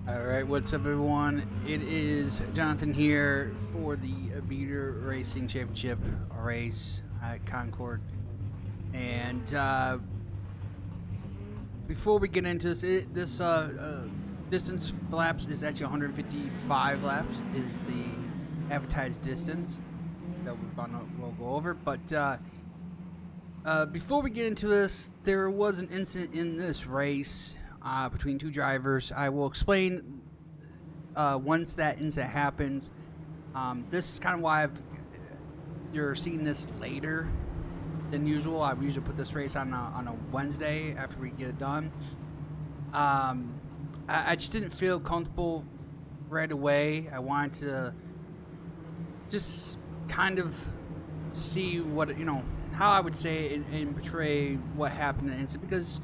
Alright, what's up everyone? It is Jonathan here for the BRC Racing Championship race at Concord. And before we get into this, distance for laps is actually 155 laps is the advertised distance that we'll go over. But before we get into this, there was an incident in this race between two drivers. I will explain once that incident happens. This is kind of why you're seeing this later than usual. I usually put this race on a Wednesday after we get it done. I just didn't feel comfortable right away. I wanted to just kind of see what, how I would say it and portray what happened in the incident, because,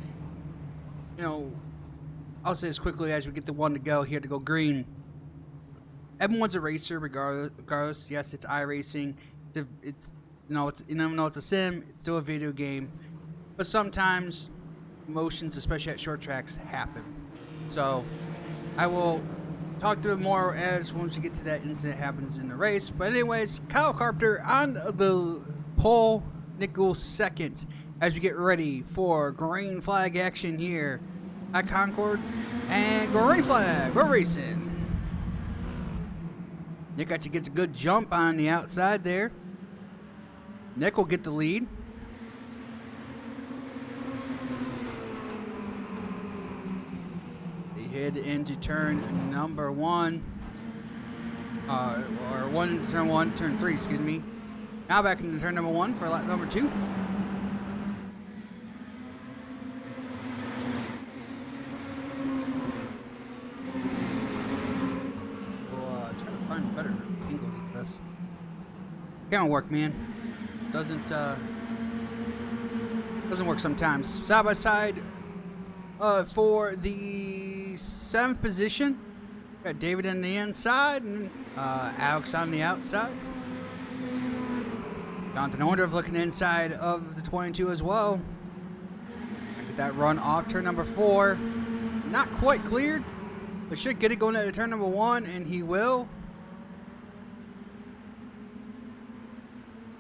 I'll say this quickly as we get the one to go here to go green. Everyone's a racer regardless. Yes, it's iRacing. It's even though it's a sim, it's still a video game. But sometimes emotions, especially at short tracks, happen. So I will talk to it more as once we get to that incident happens in the race. But anyways, Kyle Carpenter on the pole, Nichols second as we get ready for green flag action here at Concord. And green flag, we're racing. Nick actually gets a good jump on the outside there. Nick will get the lead. They head into turn number one. Turn three, excuse me. Now back into turn number one for lap number two. Better angles at this. Camera work, man. Doesn't work sometimes. Side by side for the 7th position. Got David on the inside and Alex on the outside. Jonathan Orndorff looking inside of the 22 as well. Get that run off turn number 4. Not quite cleared, but should get it going into turn number 1, and he will.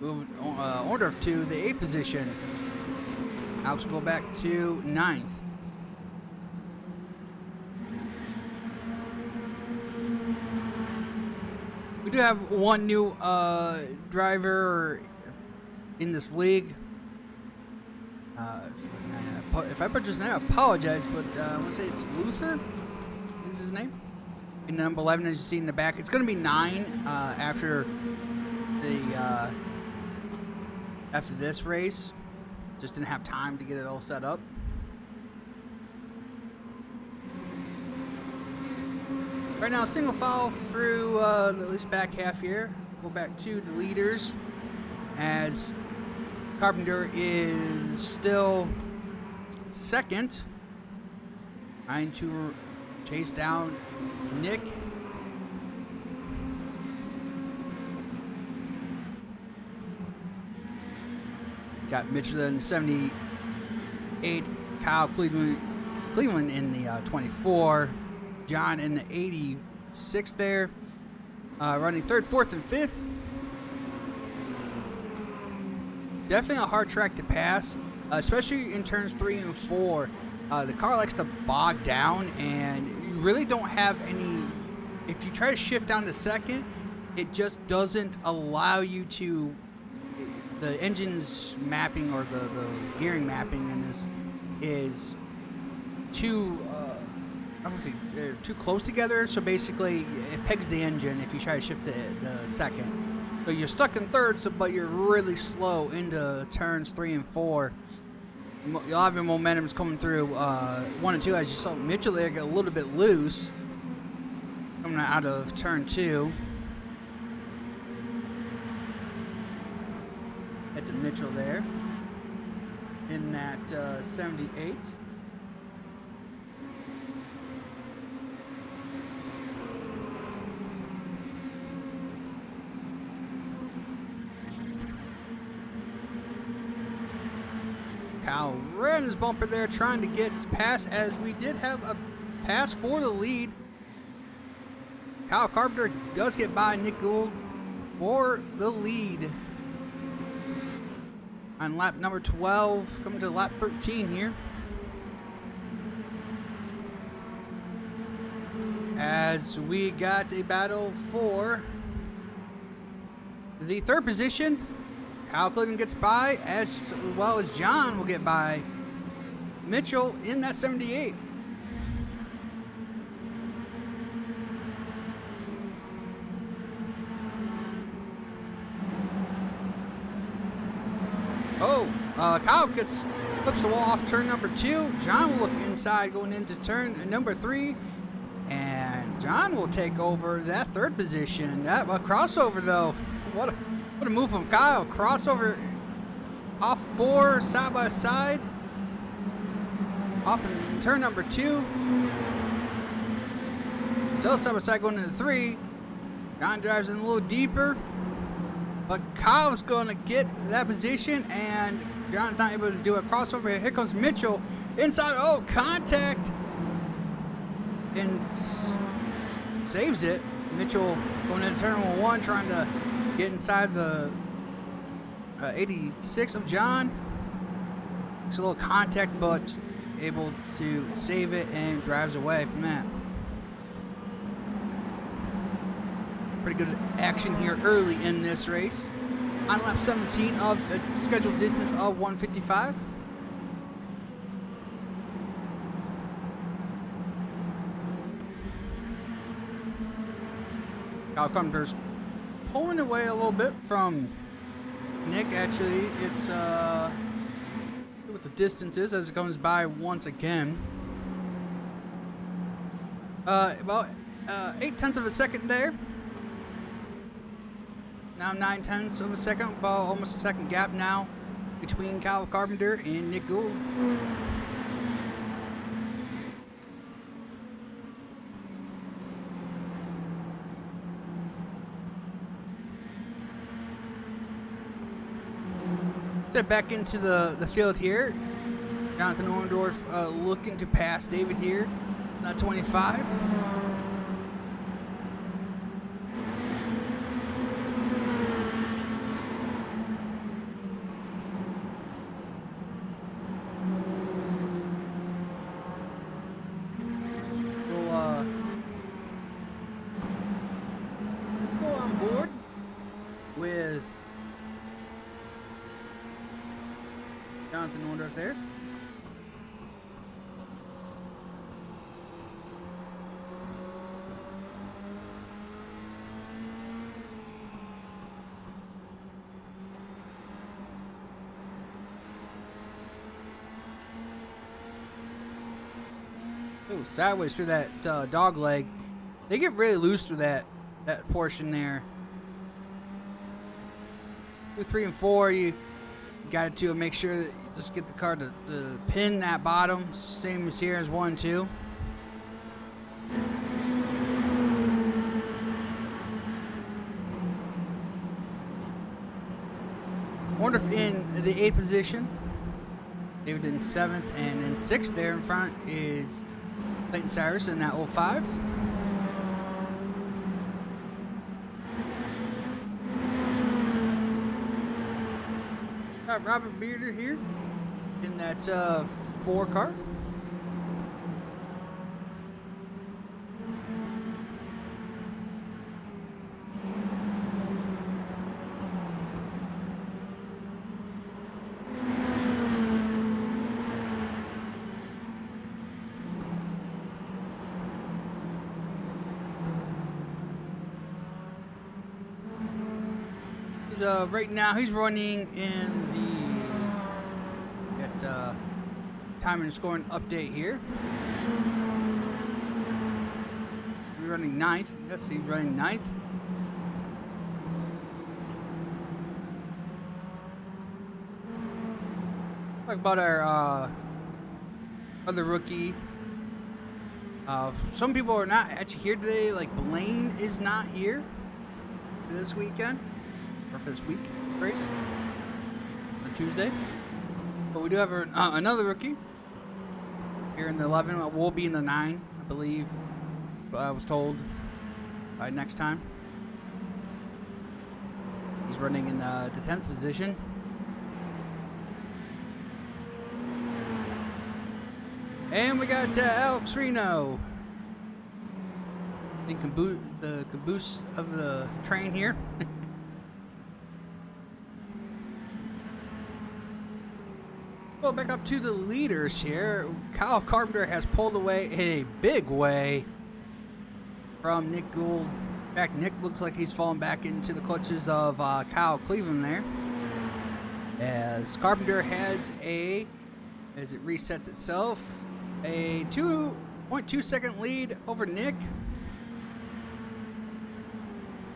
Move Orndorff to the 8th position. Alex will go back to 9th. We do have one new driver in this league. If I purchased his name, I apologize, but I want to say it's Luther is his name. And number 11, as you see in the back, it's going to be 9 after this race. Just didn't have time to get it all set up. Right now, single file through at least back half here. Go back to the leaders as Carpenter is still second, trying to chase down Nick. Got Mitchell in the 78, Kyle Cleveland in the 24, John in the 86 there, running 3rd, 4th, and 5th. Definitely a hard track to pass, especially in turns 3 and 4. The car likes to bog down, and you really don't have any. If you try to shift down to 2nd, it just doesn't allow you to. The engine's mapping or the gearing mapping and is too I won't say they're too close together. So basically, it pegs the engine if you try to shift to the 2nd. So you're stuck in 3rd, but you're really slow into turns 3 and 4. You'll have your momentum's coming through 1 and 2, as you saw Mitchell there get a little bit loose coming out of turn 2. Head to Mitchell there in that 78. Kyle ran his bumper there trying to get past, as we did have a pass for the lead Kyle Carpenter does get by Nick Gould for the lead. On lap number 12, coming to lap 13 here. As we got a battle for the third position. Kyle Clinton gets by, as well as John will get by Mitchell in that 78. Kyle flips the wall off turn number 2. John will look inside going into turn number 3. And John will take over that third position. That a crossover though. What a move from Kyle. Crossover off 4 side by side. Off in turn number 2. Still side by side going into 3. John drives in a little deeper. But Kyle's going to get that position, and John's not able to do a crossover. Here comes Mitchell inside. Oh, contact. And saves it. Mitchell going into turn number 1, trying to get inside the 86 of John. It's a little contact, but able to save it and drives away from that. Pretty good action here early in this race. On lap 17 of the scheduled distance of 155. Kyle Carpenter's pulling away a little bit from Nick. Actually, it's what the distance is as it comes by once again. About 0.8 of a second there. Now 0.9 of a second, about almost a second gap now between Kyle Carpenter and Nick Gould. Step back into the field here. Jonathan Orndorff looking to pass David here. Not 25. Let's go on board with Jonathan Orndorff there. Ooh, sideways through that dog leg. They get really loose through that portion there. 2, 3, and 4, you got to make sure that you just get the car to pin that bottom. Same as here as 1, 2. Orndorff in the 8th position. David in 7th, and in 6th there in front is Clayton Cyrus in that 05. Got Robert Bearder here in that 4 car. Right now he's running in the time and scoring update here. We're running 9th. Yes, he's running 9th. Talk about our other rookie. Some people are not actually here today. Like Blaine is not here this weekend. Or for this week race on Tuesday, but we do have another rookie here in the 11. We'll be in the 9, I believe. I was told. next time. He's running in the 10th position. And we got Alex Reno. The caboose of the train here. Well, back up to the leaders here. Kyle Carpenter has pulled away in a big way from Nick Gould. In fact, Nick looks like he's fallen back into the clutches of Kyle Cleveland there. As Carpenter has as it resets itself, a 2.2 second lead over Nick.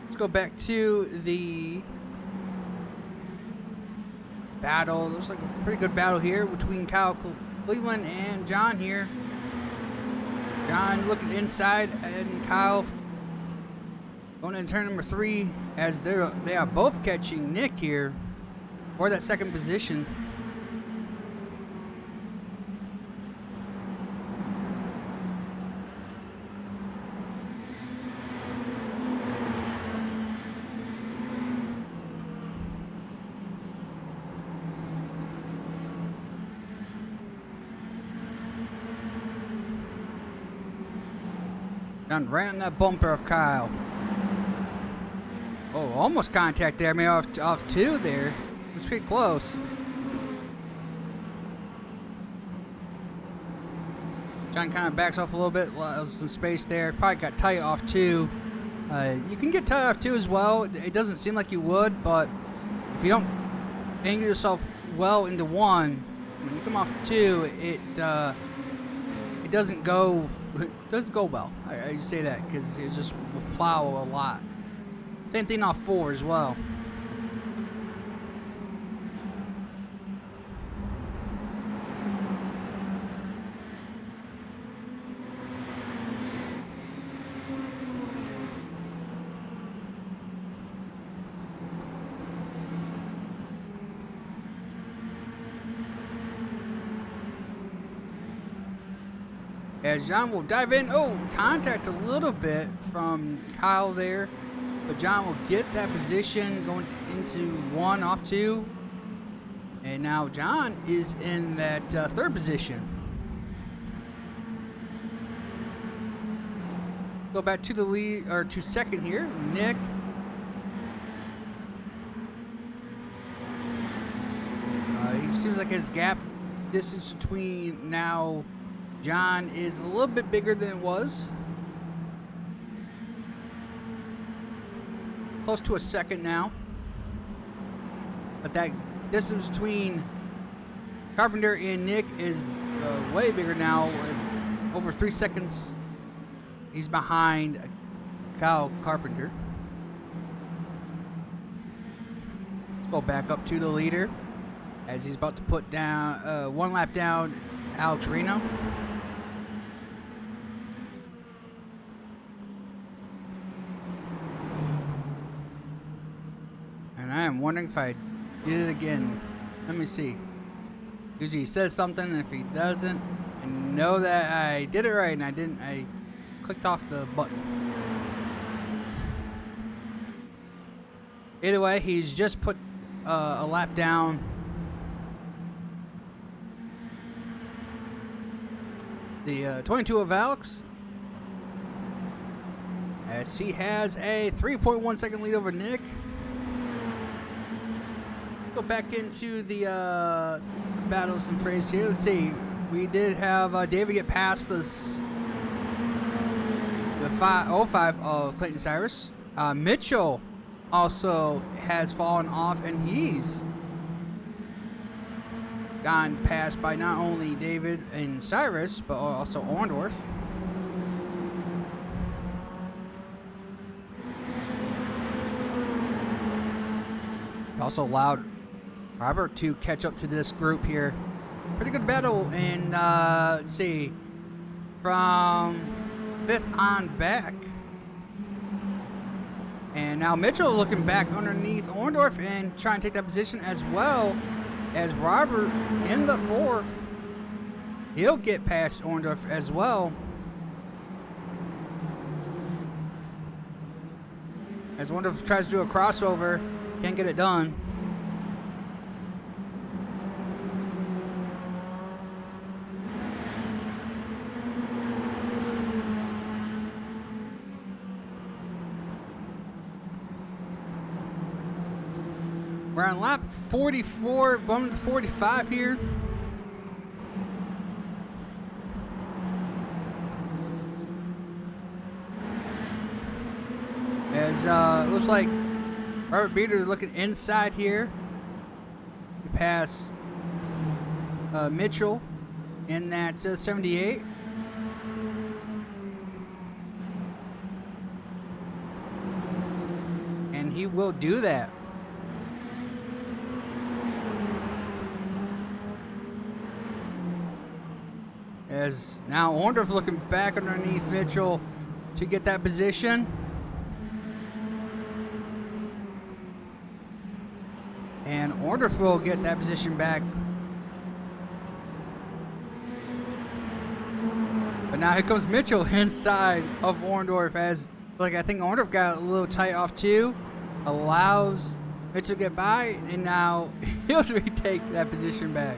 Let's go back to the battle. Looks like a pretty good battle here between Kyle Cleveland and John here. John looking inside, and Kyle going into turn number 3 as they are both catching Nick here for that second position. John right on that bumper of Kyle. Oh, almost contact there. Maybe off 2 there. It was pretty close. John kind of backs off a little bit. Some space there. Probably got tight off 2. You can get tight off 2 as well. It doesn't seem like you would, but if you don't angle yourself well into 1, when you come off 2, it doesn't go well. I say that because it just will plow a lot. Same thing off 4 as well. As John will dive in. Oh, contact a little bit from Kyle there. But John will get that position going into 1 off 2. And now John is in that 3rd position. Go back to the lead, or to 2nd here. Nick. He seems like his gap distance between now John is a little bit bigger than it was. Close to a second now. But that distance between Carpenter and Nick is way bigger now. Over 3 seconds, he's behind Kyle Carpenter. Let's go back up to the leader as he's about to put down 1 lap down Alex Reno. I am wondering if I did it again. Let me see. Usually he says something, if he doesn't, I know that I did it right and I didn't. I clicked off the button. Either way, he's just put a lap down. The 22 of Alex. As he has a 3.1 second lead over Nick. Go back into the battles and phrase here. Let's see. We did have David get past the 505 of Clayton Cyrus. Mitchell also has fallen off, and he's gone past by not only David and Cyrus, but also Orndorff. Also allowed Robert to catch up to this group here. Pretty good battle, and let's see, from 5th on back. And now Mitchell looking back underneath Orndorff and trying to take that position, as well as Robert in the 4. He'll get past Orndorff as well. As Wonderful tries to do a crossover, can't get it done. We're on lap 44, going to 45 here. As looks like Robert Beater is looking inside here. We pass Mitchell in that 78. And he will do that. As now Orndorff looking back underneath Mitchell to get that position. And Orndorff will get that position back. But now here comes Mitchell inside of Orndorff, as like I think Orndorff got a little tight off too. Allows Mitchell to get by, and now he'll retake that position back.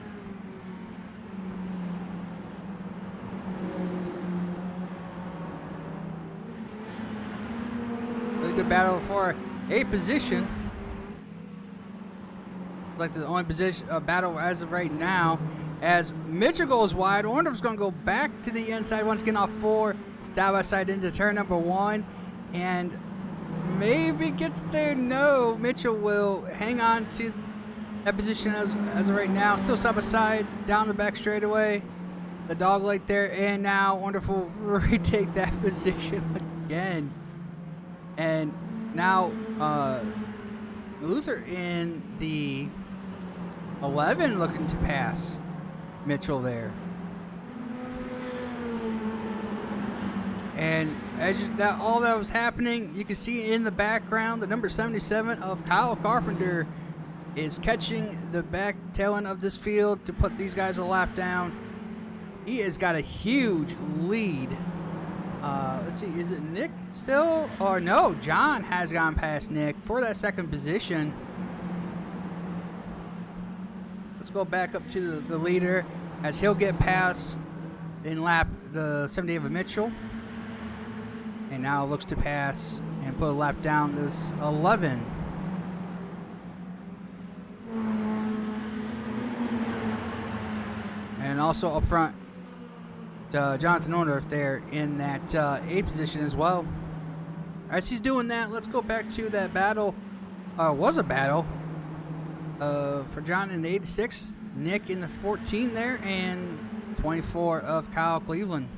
Really good battle for a position. Like the only position battle as of right now, as Mitchell goes wide. Orndorff's going to go back to the inside once again off 4, side by side into turn number 1, and maybe gets there. No, Mitchell will hang on to that position as of right now. Still side by side down the back straightaway, the dog leg there, and now Orndorff will retake that position again. And now Luther in the 11 looking to pass Mitchell there. And as all that was happening, you can see in the background the number 77 of Kyle Carpenter is catching the back tail end of this field to put these guys a lap down. He has got a huge lead. Let's see, is it Nick still? Or no, John has gone past Nick for that second position. Let's go back up to the leader, as he'll get past in lap the 78 of Mitchell. And now looks to pass and put a lap down this 11. And also up front, Jonathan Orndorff there in that 8 position as well. As he's doing that, let's go back to that battle. Was a battle for John in the 86, Nick in the 14 there, and 24 of Kyle Cleveland.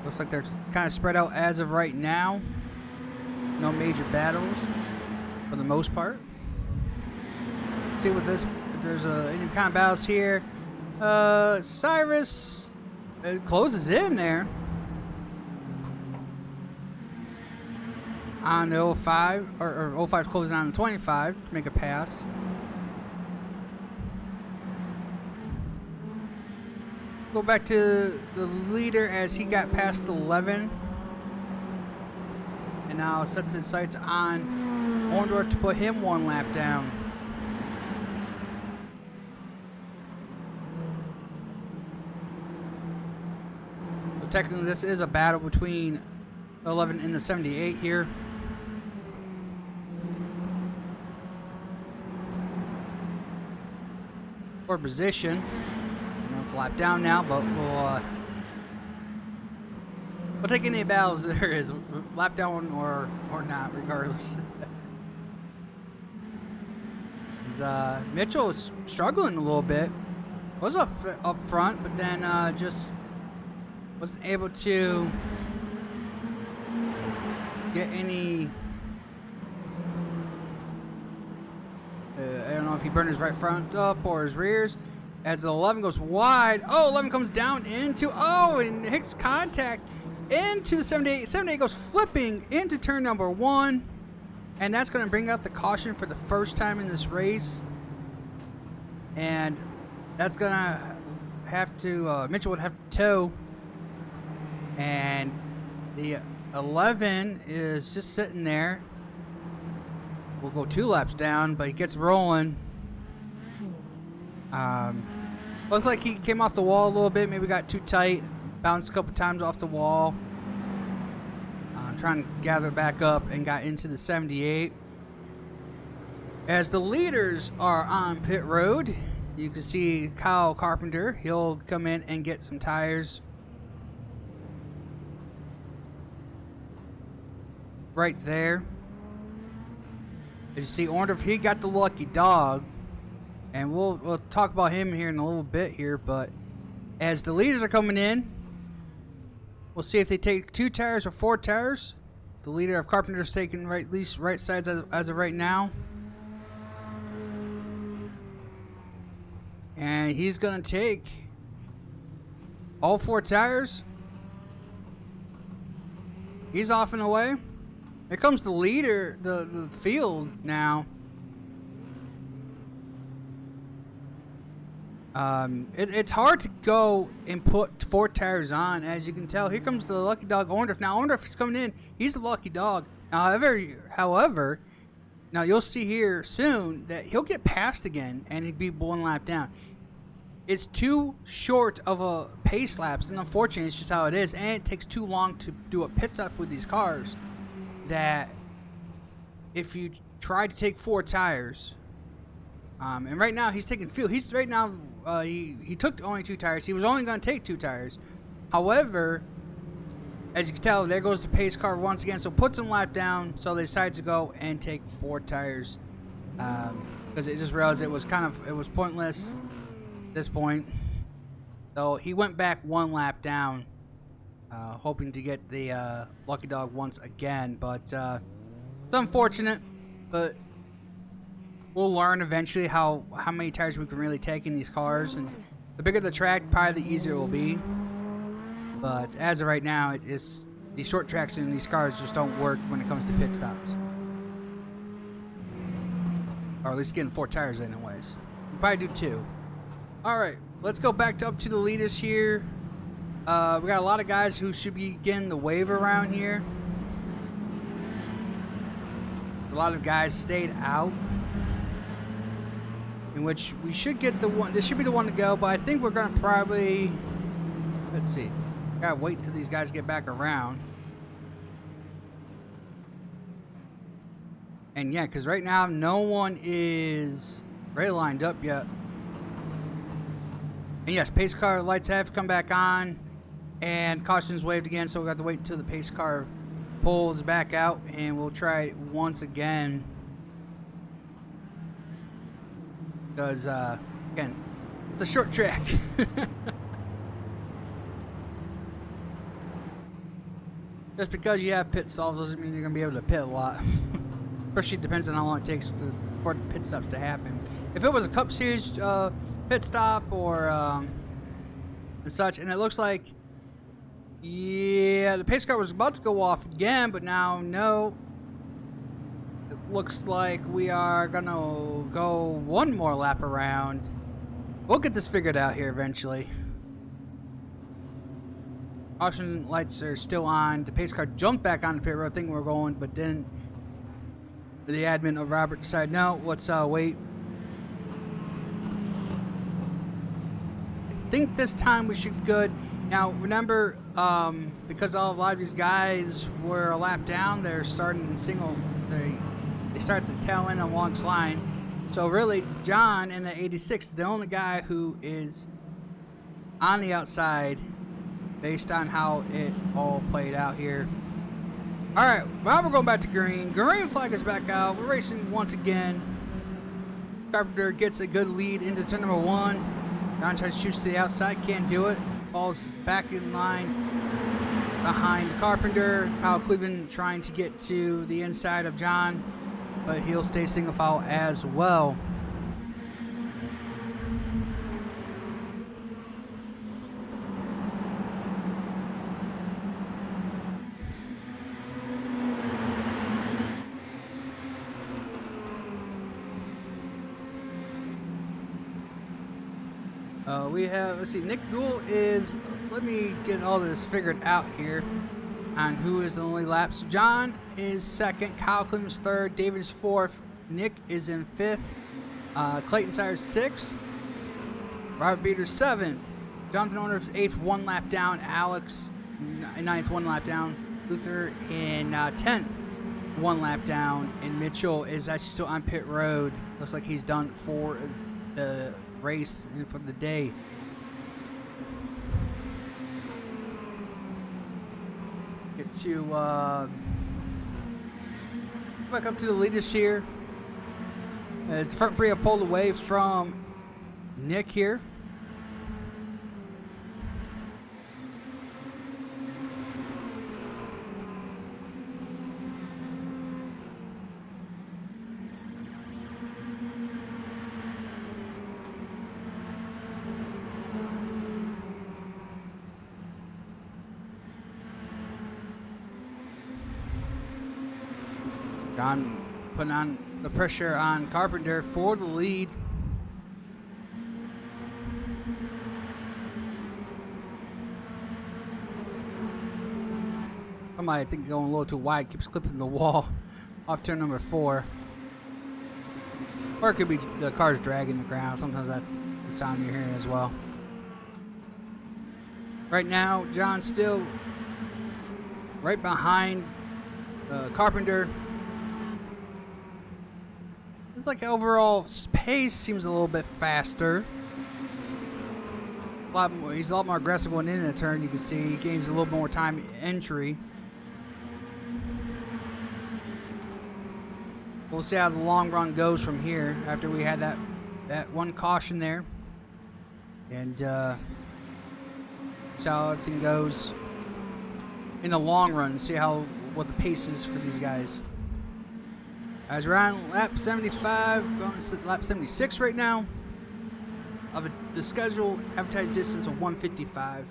Looks like they're kind of spread out as of right now. No major battles for the most part. Let's see what this, if there's any kind of battles here. Cyrus closes in there on the 05, or 05's closing on the 25 to make a pass. Go back to the leader as he got past 11, and now sets his sights on Orndorff to put him 1 lap down. So technically this is a battle between the 11 and the 78 here. For position. It's a lap down now, but we'll take any battles there is, lap down or not, regardless. Mitchell was struggling a little bit. Was up front, but then just wasn't able to get any. I don't know if he burned his right front up or his rears. As the 11 goes wide. Oh, 11 comes down into, and hits contact into the 78. 78 goes flipping into turn number 1. And that's going to bring out the caution for the first time in this race. And that's going to have to, Mitchell would have to tow. And the 11 is just sitting there. We'll go 2 laps down, but he gets rolling. Looks like he came off the wall a little bit, maybe got too tight, bounced a couple times off the wall. Trying to gather it back up and got into the 78. As the leaders are on pit road, you can see Kyle Carpenter. He'll come in and get some tires. Right there. As you see, Orndorff, he got the lucky dog. And we'll talk about him here in a little bit here, but as the leaders are coming in, we'll see if they take 2 tires or 4 tires. The leader of Carpenter's taking at least right sides as of right now. And he's going to take all 4 tires. He's off and away. Here comes the leader, the field now. It's hard to go and put 4 tires on, as you can tell. Here comes the lucky dog Orndorff. Now Orndorff is coming in. He's the lucky dog. Now, however, now you'll see here soon that he'll get passed again and he'd be 1 lap down. It's too short of a pace lapse, and unfortunately, it's just how it is. And it takes too long to do a pit stop with these cars. That if you try to take 4 tires, and right now he's taking fuel. He's right now he took only 2 tires. He was only going to take 2 tires. However, as you can tell, there goes the pace car once again. So puts him lap down. So they decided to go and take 4 tires because they just realized it was pointless at this point. So he went back 1 lap down, hoping to get the lucky dog once again. But it's unfortunate, but we'll learn eventually how many tires we can really take in these cars, and the bigger the track, probably the easier it will be. But as of right now, these short tracks in these cars just don't work when it comes to pit stops, or at least getting 4 tires anyways. We'll probably do 2. All right, let's go back up to the leaders here. We got a lot of guys who should be getting the wave around here. A lot of guys stayed out, in which we should get the one. This should be the one to go, but I think we're gonna probably, let's see, gotta wait till these guys get back around. And yeah, because right now no one is ready lined up yet. And yes, pace car lights have come back on, and caution's waved again, so we got to wait until the pace car pulls back out, and we'll try it once again. Because, again, it's a short track. Just because you have pit stalls doesn't mean you're going to be able to pit a lot. Especially depends on how long it takes for the pit stops to happen. If it was a Cup Series pit stop or and such, and it looks like, yeah, the pace car was about to go off again, but now no. It looks like we are gonna go 1 more lap around. We'll get this figured out here eventually. Caution lights are still on. The pace car jumped back on the pit road, thinking we're going, but then the admin of Robert decided, no, let's wait. I think this time we should be good. Now remember, because a lot of these guys were a lap down, they're starting single. They start the tail end along this line. So really, John in the 86 is the only guy who is on the outside, based on how it all played out here. All right, now we're going back to green. Green flag is back out. We're racing once again. Carpenter gets a good lead into turn number 1. John tries to shoot to the outside, can't do it. Falls back in line behind Carpenter. Kyle Cleveland trying to get to the inside of John, but he'll stay single file as well. We have, let's see, Nick Gould is, let me get all this figured out here. on who is the only lap. So John is second, Kyle Cleveland's third, David is fourth, Nick is in fifth, Clayton Sires sixth, Robert Beater seventh, Jonathan Owner's eighth, 1 lap down, Alex ninth, 1 lap down, Luther in 10th, 1 lap down, and Mitchell is actually still on pit road. Looks like he's done for the race and for the day. Get to back up to the leaders here as the front three have pulled away from Nick here. John putting on the pressure on Carpenter for the lead. Somebody, I think, going a little too wide, keeps clipping the wall off turn number 4. Or it could be the car's dragging the ground. Sometimes that's the sound you're hearing as well. Right now, John's still right behind Carpenter. It's like overall pace seems a little bit faster. He's a lot more aggressive going into the turn. You can see he gains a little more time entry. We'll see how the long run goes from here after we had that one caution there. And see how everything goes in the long run. See what the pace is for these guys. As we're on lap 75, going to lap 76 right now, of the scheduled advertised distance of 155.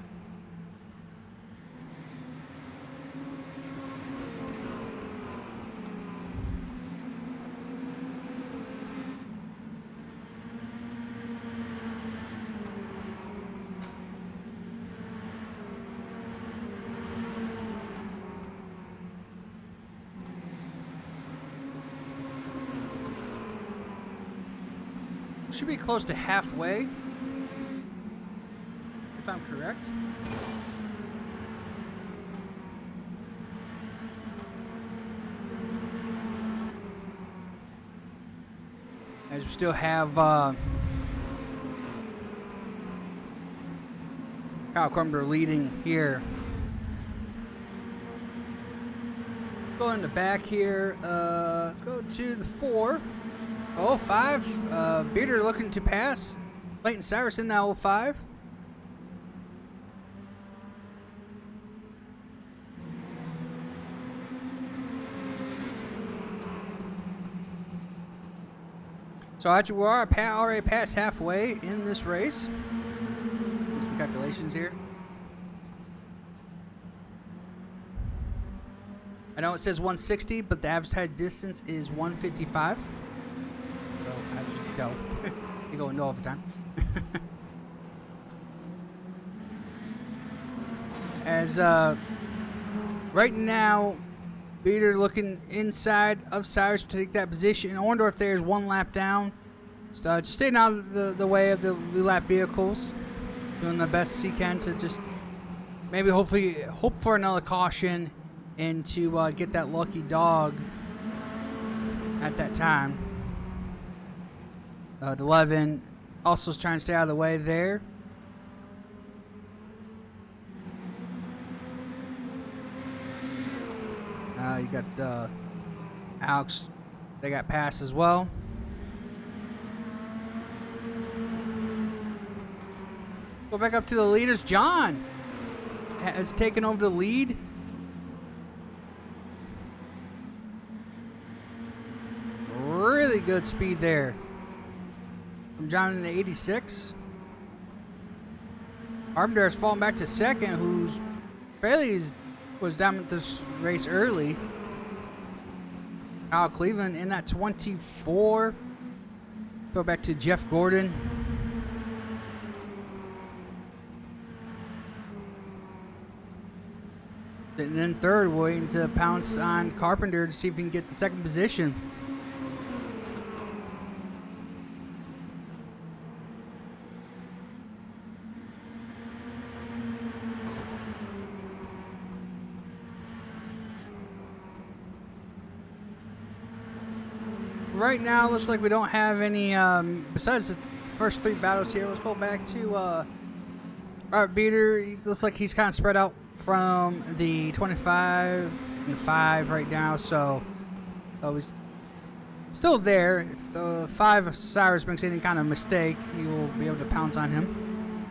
Should be close to halfway, if I'm correct. As we still have Kyle Carpenter leading here. Go in the back here. Let's go to the 4. 05, Beater looking to pass. Clayton Cyrus in now 05. So actually we are already past halfway in this race. Do some calculations here. I know it says 160, but the advertised distance is 155. Go. You go into overtime. As right now, Beater looking inside of Cyrus to take that position. I wonder if there's 1 lap down. So just staying out of the way of the lap vehicles, doing the best he can to just maybe hopefully hope for another caution and to get that lucky dog at that time. 11 also is trying to stay out of the way there. You got Alex. They got passed as well. Go back up to the leaders. John has taken over the lead. Really good speed there from John in the 86. Carpenter has fallen back to second, who's was down with this race early. Kyle Cleveland in that 24. Go back to Jeff Gordon. And then third, waiting to pounce on Carpenter to see if he can get the second position. Right now, looks like we don't have any, besides the first three battles here. Let's go back to Art Beater. He looks like he's kind of spread out from the 25 and 5 right now, so he's still there. If the 5 Cyrus makes any kind of mistake, he will be able to pounce on him.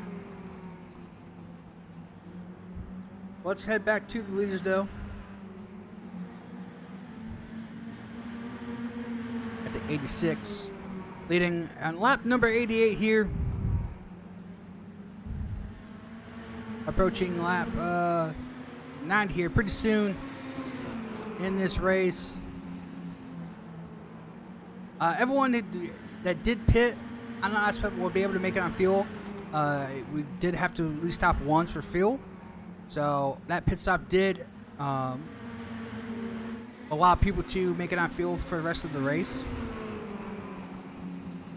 Let's head back to the leaders, though. At the 86, leading on lap number 88 here. Approaching lap 90 here pretty soon in this race. Everyone that did pit on the last lap will be able to make it on fuel. We did have to at least stop once for fuel, so that pit stop did allow people to make it on fuel for the rest of the race.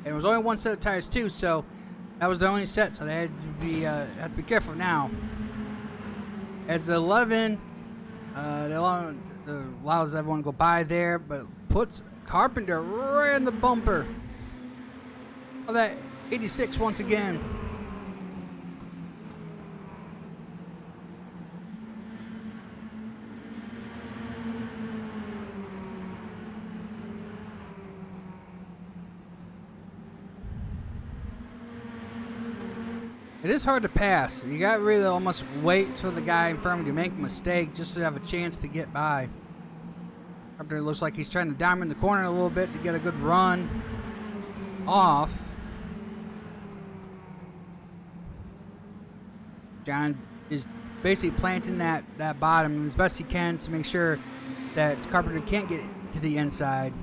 And it was only one set of tires too, so that was the only set, so they had to be careful now. As the 11, allows everyone to go by there, but puts Carpenter right in the bumper of that 86 once again. It is hard to pass. You got to really almost wait till the guy in front of you to make a mistake just to have a chance to get by. Carpenter looks like he's trying to diamond the corner a little bit to get a good run off. John is basically planting that bottom as best he can to make sure that Carpenter can't get to the inside.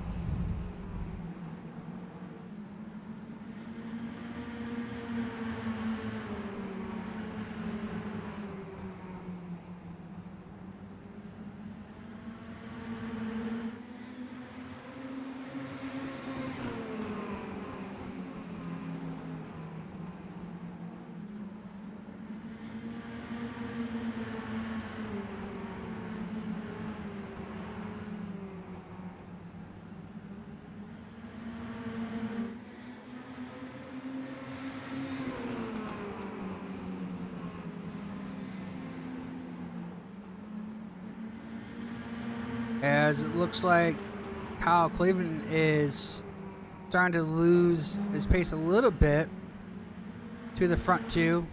As it looks like Kyle Cleveland is starting to lose his pace a little bit to the front two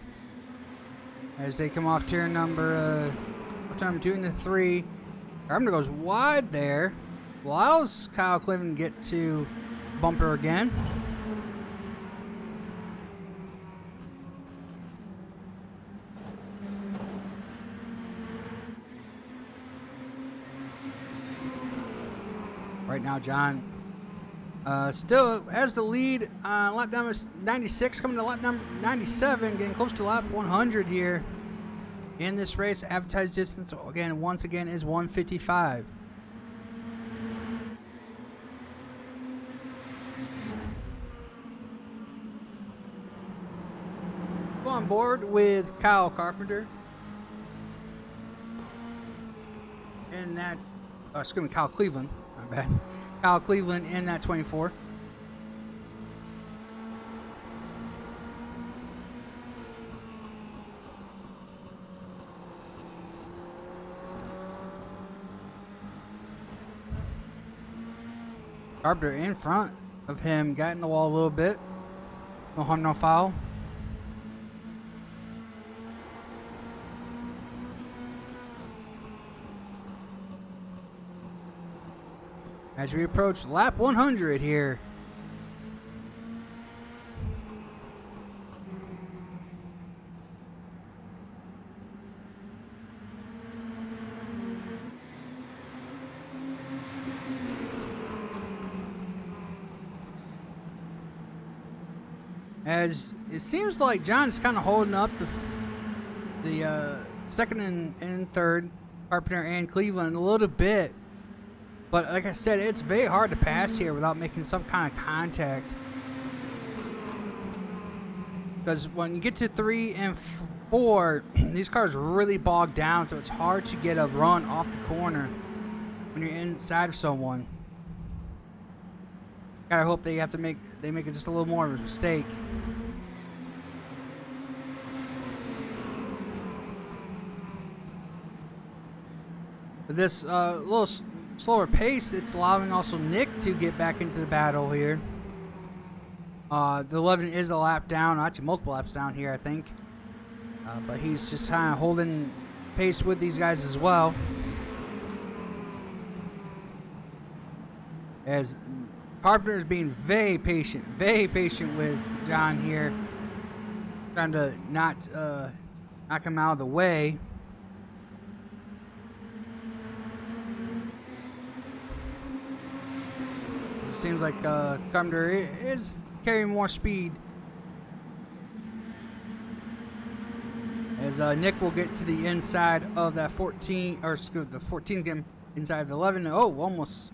as they come off turn number 2 and 3. Carpenter goes wide there, allows Kyle Cleveland to get to bumper again. Right now, John still has the lead on lap number 96, coming to lap number 97, getting close to lap 100 here in this race. Advertised distance, once again, is 155. Go on board with Kyle Carpenter. And that, excuse me, Kyle Cleveland. My bad. Kyle Cleveland in that 24. Carpenter in front of him, got in the wall a little bit. No harm, no foul. As we approach lap 100 here. As it seems like John is kind of holding up the second and third Carpenter and Cleveland a little bit. But like I said, it's very hard to pass here without making some kind of contact. Because when you get to 3 and 4, these cars really bog down, so it's hard to get a run off the corner when you're inside of someone. Gotta hope they make it just a little more of a mistake. But this little slower pace, it's allowing also Nick to get back into the battle here. The 11 is a lap down, actually multiple laps down here, I think. But he's just kind of holding pace with these guys as well. As Carpenter is being very patient with John here. Trying to not knock him out of the way. It seems like Carpenter is carrying more speed. As Nick will get to the inside of that 14, or excuse the 14 getting inside of the 11. Oh, almost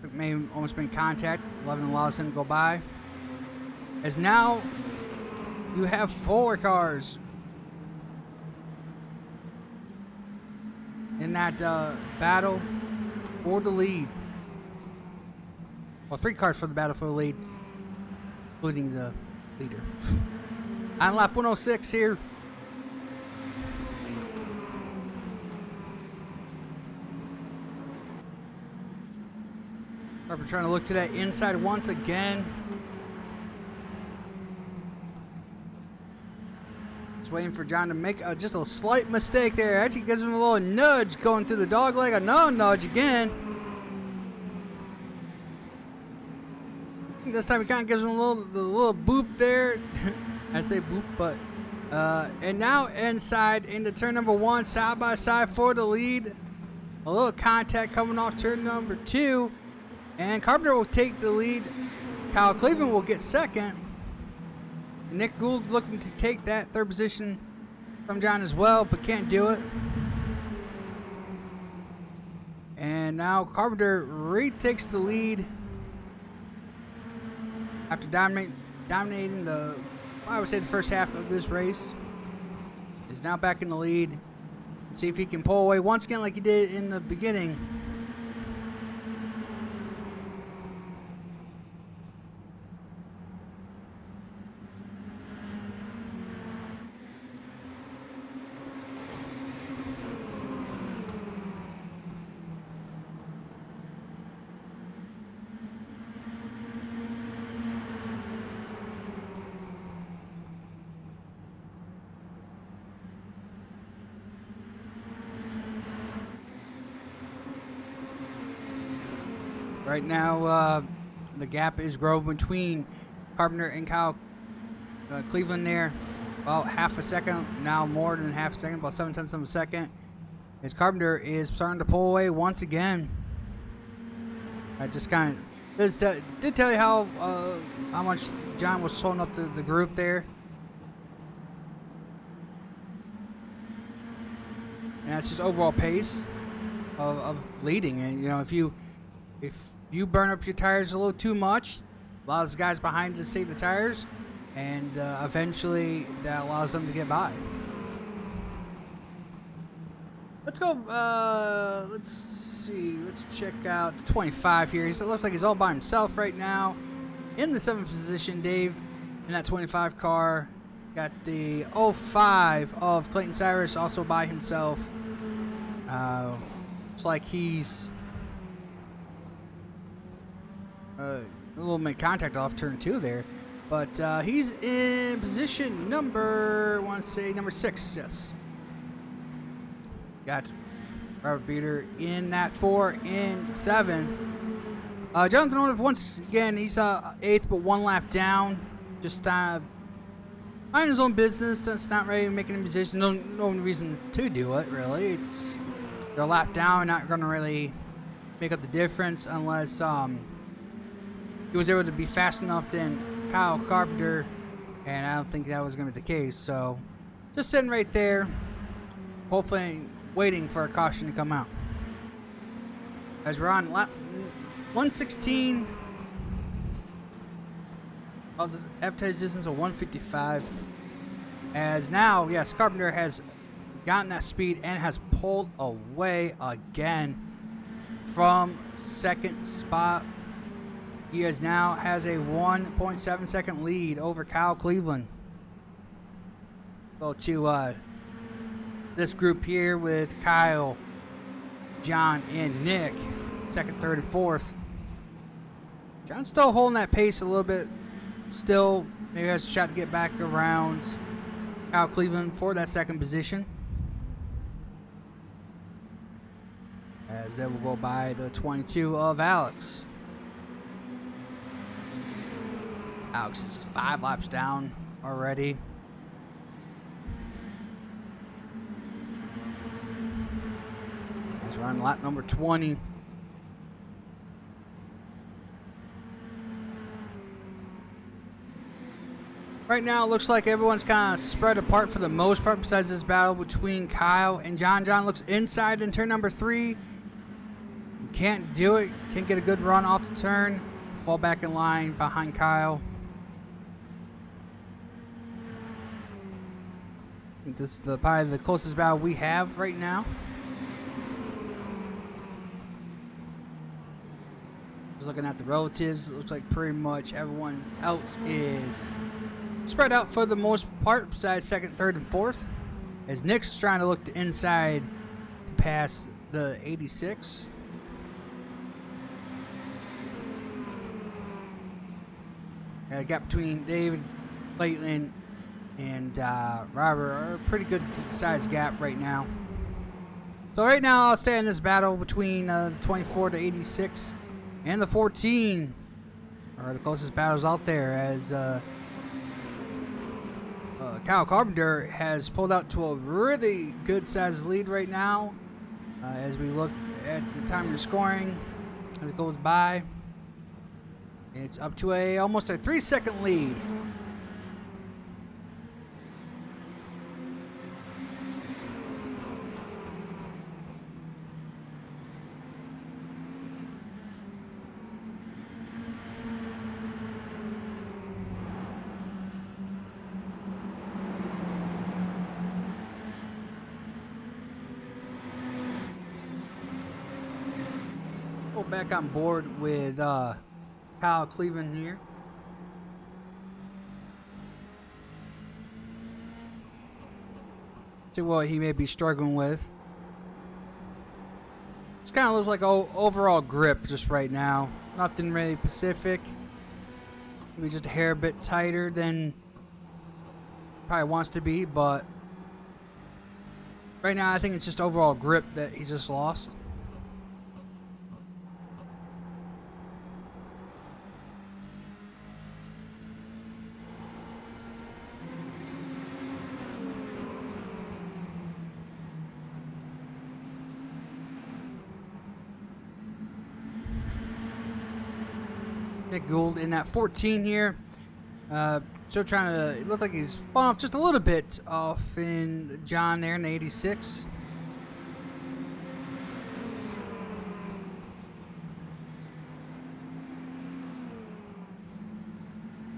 been contact. 11 allows him to go by. As now you have 4 cars in that battle for the lead. Well, 3 cars for the battle for the lead, including the leader. On lap 106 here. We're trying to look to that inside once again. Just waiting for John to make just a slight mistake there. Actually gives him a little nudge going through the dog leg. Another nudge again. This time he kind of gives him the little boop there. I say boop, but and now inside into turn number 1, side by side for the lead. A little contact coming off turn number 2. And Carpenter will take the lead. Kyle Cleveland will get second. And Nick Gould looking to take that 3rd position from John as well, but can't do it. And now Carpenter retakes the lead after dominating the first half of this race. Is now back in the lead. See if he can pull away once again like he did in the beginning. Right now, the gap is growing between Carpenter and Kyle Cleveland there. About half a second, now more than half a second, about 7/10 of a second. As Carpenter is starting to pull away once again. I just kind of did tell you how much John was slowing up the group there. And that's just overall pace of leading. And you know, if you burn up your tires a little too much, allows the guys behind to save the tires, and eventually that allows them to get by. Let's go. Let's see. Let's check out 25 here. It looks like he's all by himself right now in the 7th position. Dave in that 25 car. Got the 05 of Clayton Cyrus also by himself. Looks like he's a little mid contact off turn 2 there, but he's in position number, I want to say number 6. Yes, got Robert Beater in that 4 and 7th. Jonathan Olive, once again, he's 8th, but 1 lap down. Just mind his own business. That's not really making a position. No reason to do it really. It's they're a lap down, not going to really make up the difference unless he was able to be fast enough than Kyle Carpenter, and I don't think that was going to be the case. So just sitting right there, hopefully waiting for a caution to come out. As we're on lap 116 of the advertised distance of 155. As now, yes, Carpenter has gotten that speed and has pulled away again from second spot. He has a 1.7 second lead over Kyle Cleveland. Go to this group here with Kyle, John, and Nick, second, third, and fourth. John's still holding that pace a little bit. Still, maybe has a shot to get back around Kyle Cleveland for that second position. As they will go by the 22 of Alex. Alex is 5 laps down already. As we're on lap number 20. Right now, it looks like everyone's kind of spread apart for the most part, besides this battle between Kyle and John. John looks inside in turn number 3. Can't do it. Can't get a good run off the turn. Fall back in line behind Kyle. I think this is probably the closest battle we have right now. Just looking at the relatives, it looks like pretty much everyone else is spread out for the most part, besides second, third, and fourth. As Nick's trying to look to inside to pass the 86. The gap between David, Clayton, and Robert are a pretty good sized gap right now. So right now, I'll say in this battle between 24 to 86 and the 14 are the closest battles out there, as Kyle Carpenter has pulled out to a really good sized lead right now. As we look at the time of scoring as it goes by, it's up to almost a 3-second lead. Go back on board with Kyle Cleveland here. See what he may be struggling with. This kind of looks like overall grip just right now. Nothing really specific. Maybe just a hair bit tighter than probably wants to be, but right now I think it's just overall grip that he's just lost. Nick Gould in that 14 here. Still trying to, it looks like he's falling off just a little bit off in John there in the 86.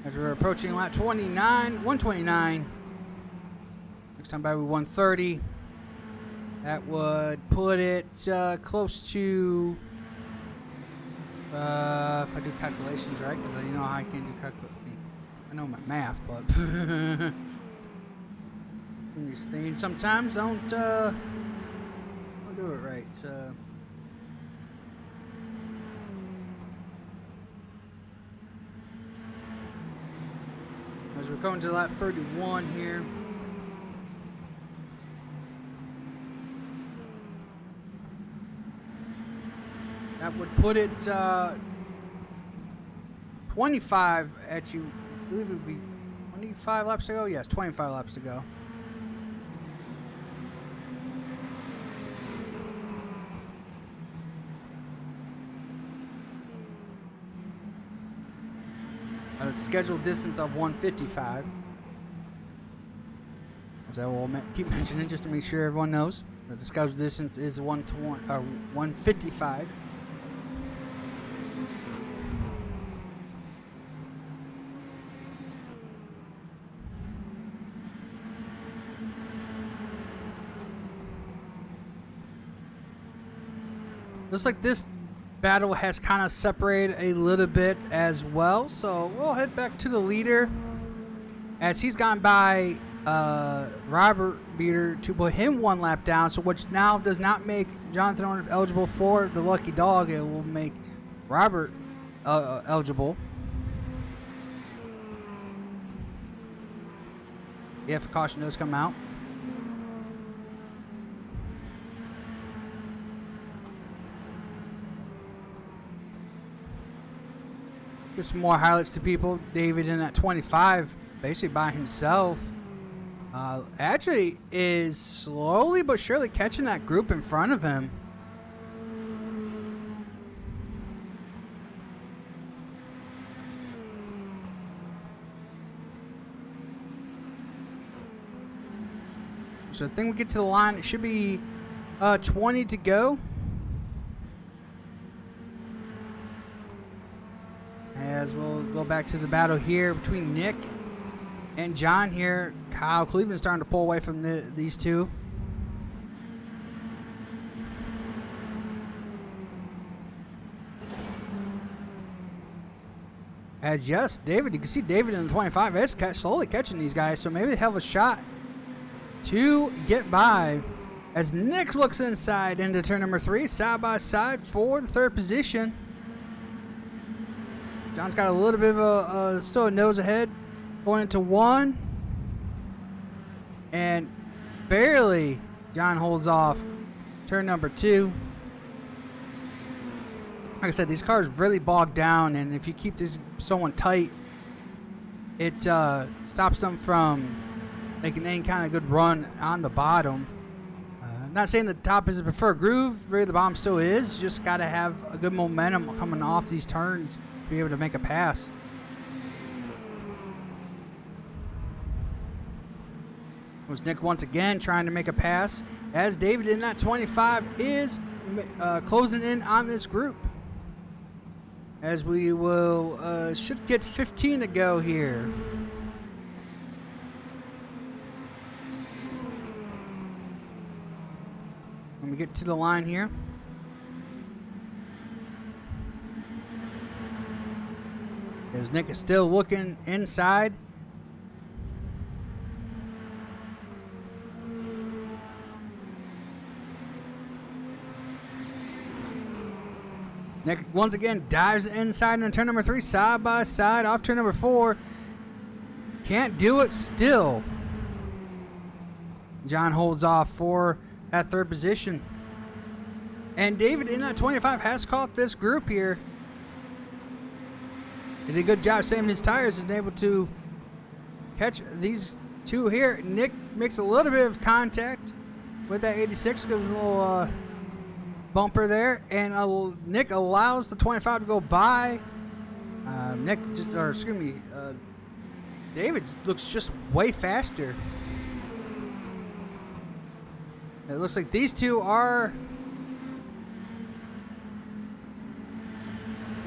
As we're approaching lap 129. Next time by 130. That would put it close to, if I do calculations right, because you know how I can't do calculations. I know my math, but these things sometimes don't do it right. As we're coming to lap 31 here. That would put it 25 at you. I believe it would be 25 laps to go. Yes, 25 laps to go. At a scheduled distance of 155. As I will keep mentioning just to make sure everyone knows. The discovered distance is 155. Looks like this battle has kind of separated a little bit as well, so we'll head back to the leader as he's gone by Robert Beater to put him one lap down, so which now does not make Jonathan Orniff eligible for the lucky dog. It will make Robert eligible. If a caution does come out. Give some more highlights to people. David in at 25, basically by himself. Actually is slowly but surely catching that group in front of him. So I think we get to the line. It should be 20 to go. As we'll go back to the battle here between Nick and John here. Kyle Cleveland's starting to pull away from these two. As yes, David, you can see David in the 25 is slowly catching these guys, so maybe they have a shot to get by. As Nick looks inside into turn number 3, side by side for the third position. John's got a little bit of still a nose ahead going into 1. And barely John holds off turn number 2. Like I said, these cars really bog down, and if you keep this someone tight, it stops them from making any kind of good run on the bottom. Not saying the top is the preferred groove, really the bottom still is. Just got to have a good momentum coming off these turns to be able to make a pass. It was Nick once again trying to make a pass, as David in that 25 is closing in on this group. As we will should get 15 to go here. When we get to the line here. As Nick is still looking inside. Nick once again dives inside in turn number 3, side by side off turn number 4. Can't do it still. John holds off for that third position. And David in that 25 has caught this group here. Did a good job saving his tires. Is able to catch these two here. Nick makes a little bit of contact with that 86. Gives a little bumper there, and Nick allows the 25 to go by. David looks just way faster. It looks like these two are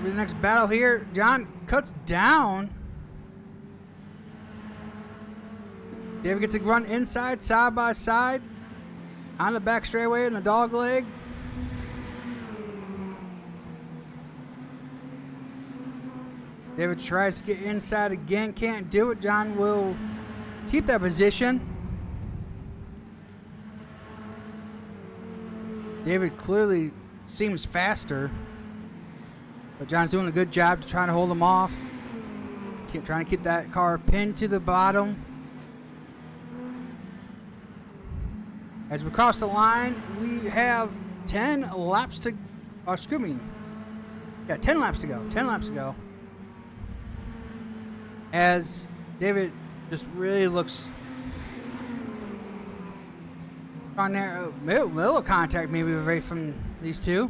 the next battle here. John cuts down. David gets a run inside, side by side, on the back straightaway in the dog leg. David tries to get inside again, can't do it. John will keep that position. David clearly seems faster, but John's doing a good job to try to hold him off. Trying to keep that car pinned to the bottom. As we cross the line, we have 10 laps to, 10 laps to go. 10 laps to go. As David just really looks on there, little contact maybe away from these two.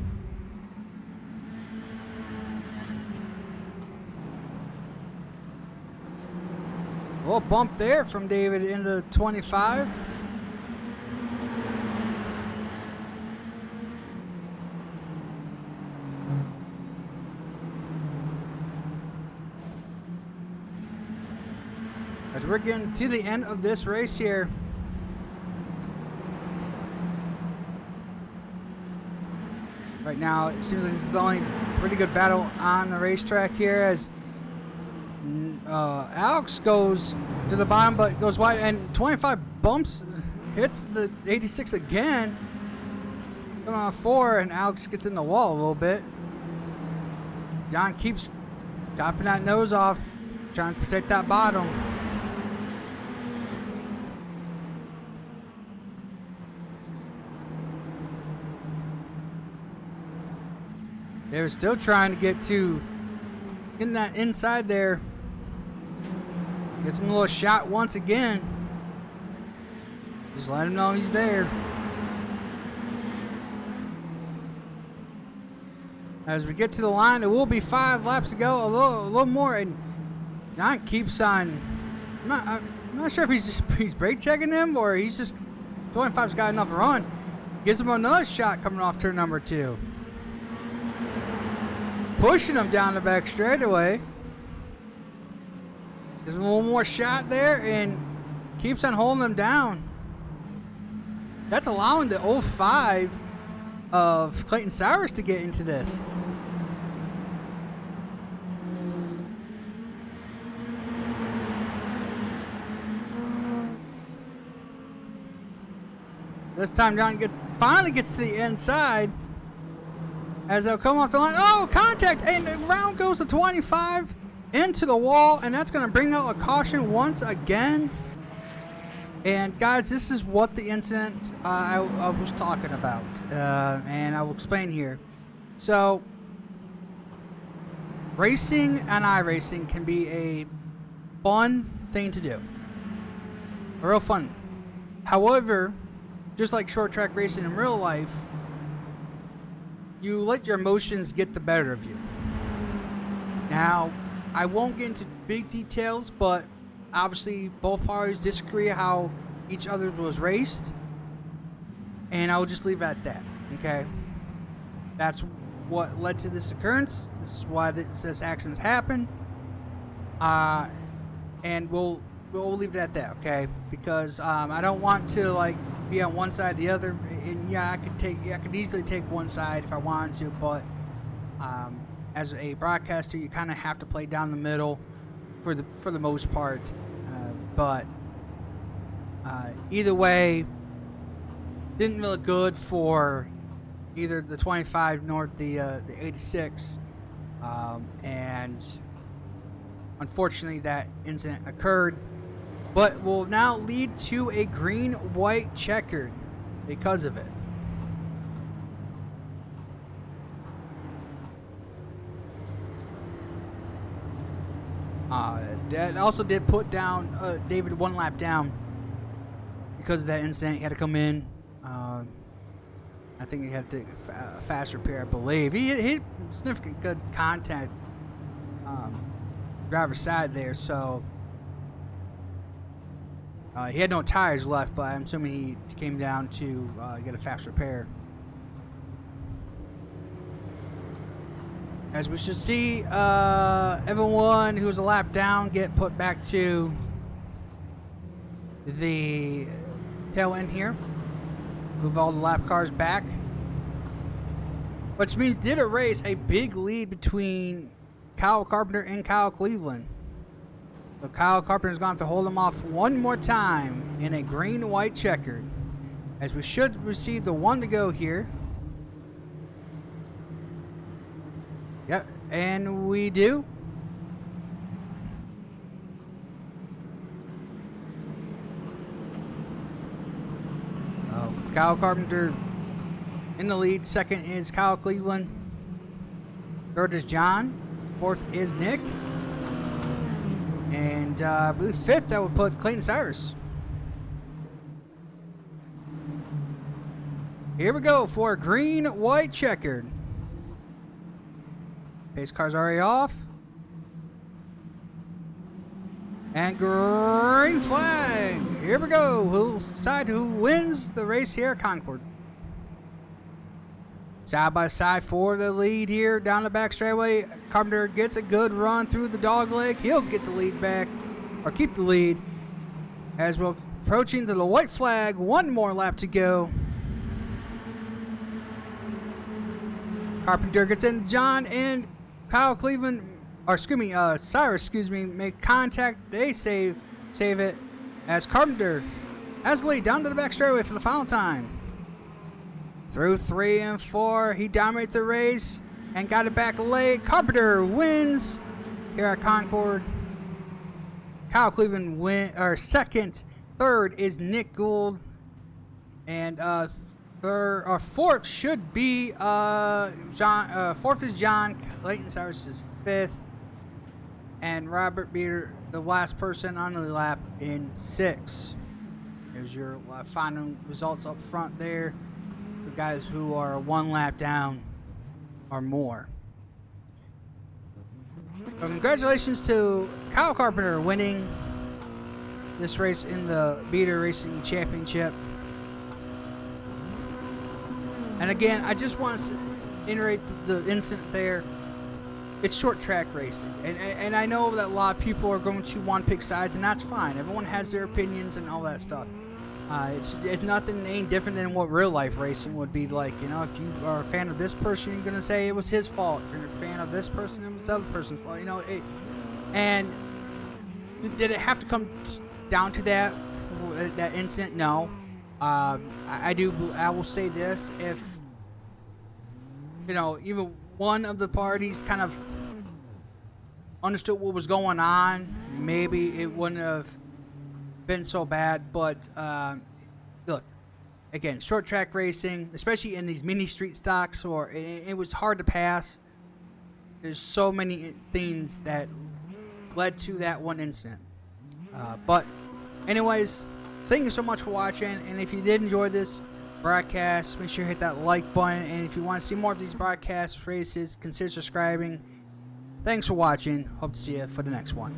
A little bump there from David into 25. as we're getting to the end of this race here. Right now, it seems like this is the only pretty good battle on the racetrack here, as Alex goes to the bottom but goes wide, and 25 bumps, hits the 86 again. Coming on 4, and Alex gets in the wall a little bit. John keeps chopping that nose off, trying to protect that bottom. They were still trying to get to in that inside there. Gets him a little shot once again. Just let him know he's there. As we get to the line, it will be 5 laps to go, a little more, and John keeps on. I'm not sure if he's brake checking him, or he's just 25's got enough run. Gives him another shot coming off turn number 2. Pushing him down the back straightaway. Gives him one more shot there and keeps on holding him down. That's allowing the 05 of Clayton Sowers to get into this. This time John finally gets to the inside. As they'll come off the line. Oh, contact! And the round goes to 25 into the wall, and that's going to bring out a caution once again. And guys, this is what the incident I was talking about, and I will explain here. So, racing and iRacing can be a fun thing to do, a real fun. However, just like short track racing in real life, you let your emotions get the better of you. Now, I won't get into big details, but obviously both parties disagree how each other was raced, and I will just leave it at that. Okay, that's what led to this occurrence. This is why this accidents happen, and we'll leave it at that. Okay, because I don't want to like be on one side or the other, and yeah, I could easily take one side if I wanted to, but as a broadcaster, you kind of have to play down the middle for the most part. But either way, didn't look good for either the 25 nor the 86, and unfortunately that incident occurred, but will now lead to a green-white checkered because of it. That also did put down David 1 lap down because of that incident. He had to come in. I think he had to take a fast repair, I believe. He hit significant good contact driver's side there, so he had no tires left, but I'm assuming he came down to get a fast repair. As we should see, everyone who was a lap down get put back to the tail end here. Move all the lap cars back. Which means did erase a big lead between Kyle Carpenter and Kyle Cleveland. So Kyle Carpenter's going to have to hold him off one more time in a green-white checkered. As we should receive the 1 to go here. Yep, and we do. Kyle Carpenter in the lead. Second is Kyle Cleveland. Third is John. Fourth is Nick. And I believe fifth, that would put Clayton Cyrus. Here we go for green-white checkered. Pace car's already off. And green flag. Here we go. We'll decide who wins the race here at Concord. Side by side for the lead here down the back straightaway. Carpenter gets a good run through the dog leg. He'll get the lead back, or keep the lead. As we're approaching to the white flag, one more lap to go. Carpenter gets in. John and Kyle Cleveland, or excuse me, Cyrus, make contact. They save it as Carpenter has the lead down to the back straightaway for the final time. Through 3 and 4, he dominated the race and got it back late. Carpenter wins here at Concord. Kyle Cleveland second. Third is Nick Gould, and fourth should be John. Fourth is John. Leighton Cyrus is fifth, and Robert Beater, the last person on the lap, in sixth. There's your final results up front there for guys who are 1 lap down or more. So congratulations to Kyle Carpenter winning this race in the Beater Racing Championship. And again, I just want to iterate the incident there. It's short track racing, and I know that a lot of people are going to want to pick sides, and that's fine. Everyone has their opinions and all that stuff. It's nothing ain't different than what real life racing would be like. You know, if you are a fan of this person, you're gonna say it was his fault. If you're a fan of this person, it was the other person's fault. You know, and did it have to come down to that incident? No. I will say this: if you know, even one of the parties kind of understood what was going on, maybe it wouldn't have been so bad. But look, again, short track racing, especially in these mini street stocks, or it was hard to pass. There's so many things that led to that one incident. But anyways, thank you so much for watching, and if you did enjoy this broadcast, make sure you hit that like button, and if you want to see more of these broadcast races, consider subscribing. Thanks for watching. Hope to see you for the next one.